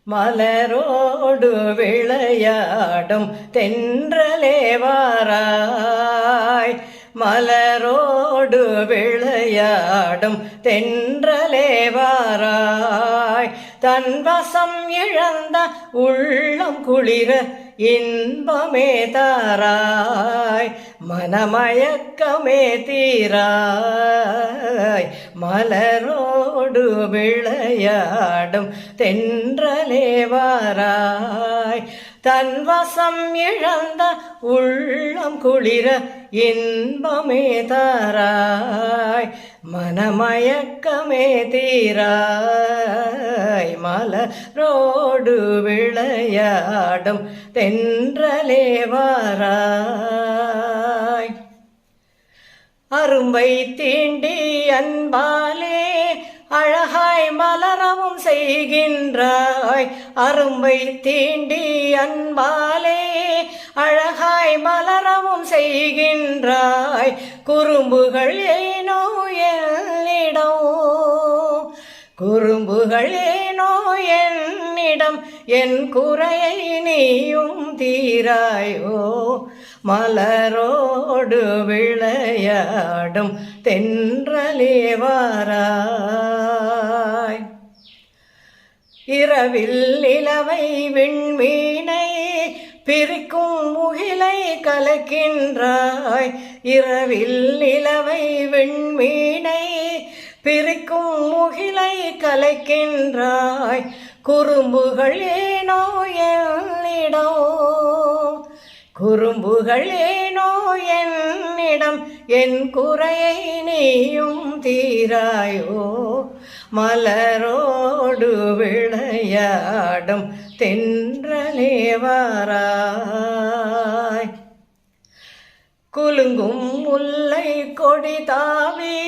மலரோடு விளையாடும் தென்றலே வாராய். மலரோடு விளையாடும் தென்றலே வாராய். தன் வசம் இழந்த உள்ளம் குளிர இன்பமே தாராய். மனமயக்கமே தீராய். மலரோடு விளையாடும் தென்றலே வாராய். தன் வசம் இழந்த உள்ளம் குளிர இன்பமே தாராய். மனமயக்கமே தீராய். மலரோடு விளையாடும் தென்றலே வாராய். அரும்பை தீண்டி அன்பாலே அழகாய் மலரவும் செய்கின்றாய். அரும்பை தீண்டி அன்பாலே அழகாய் மலரவும் செய்கின்றாய். குறும்புகள் ஏனோ என்னிடம், குறும்புகள் ஏனோ என்னிடம், என் குறையை நீயும் தீராயோ. மலரோடு விளையாடும் தென்றலே வாராய். இரவில் நிலவை விண்மீனை பிரிக்கும் முகிலை கலக்கின்றாய். இரவில் நிலவை விண்மீனை பிரிக்கும் முகிலை கலைக்கின்றாய். குறும்புகள் ஏனோ என்னிடம், குறும்புகள் ஏனோ என்னிடம், என் குறையை நீயும் தீராயோ. மலரோடு விளையாடும் தென்றலே வாராய். குலுங்கும் முல்லை கொடி தாவி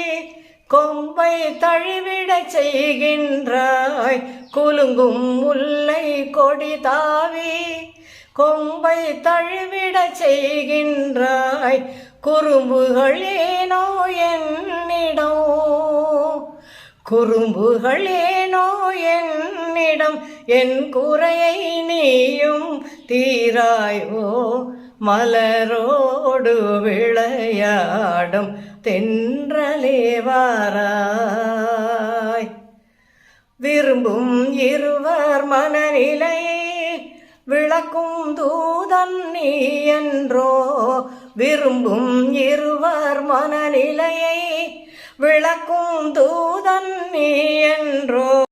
கொம்பை தழுவிடச் செய்கின்றாய். குலுங்கும் முல்லை கொடி தாவி கொம்பை தழுவிடச் செய்கின்றாய். குறும்புகள் ஏனோ என்னிடம், குறும்புகள் ஏனோ என்னிடம், என் குறையை நீயும் தீராயோ. மலரோடு விளையாடும் தென்றலே வாராய். விரும்பும் இருவர் மனநிலையை விளக்கும் தூதன் நீ என்றோ. விரும்பும் இருவர் மனநிலையை விளக்கும் தூதன் நீ என்றோ.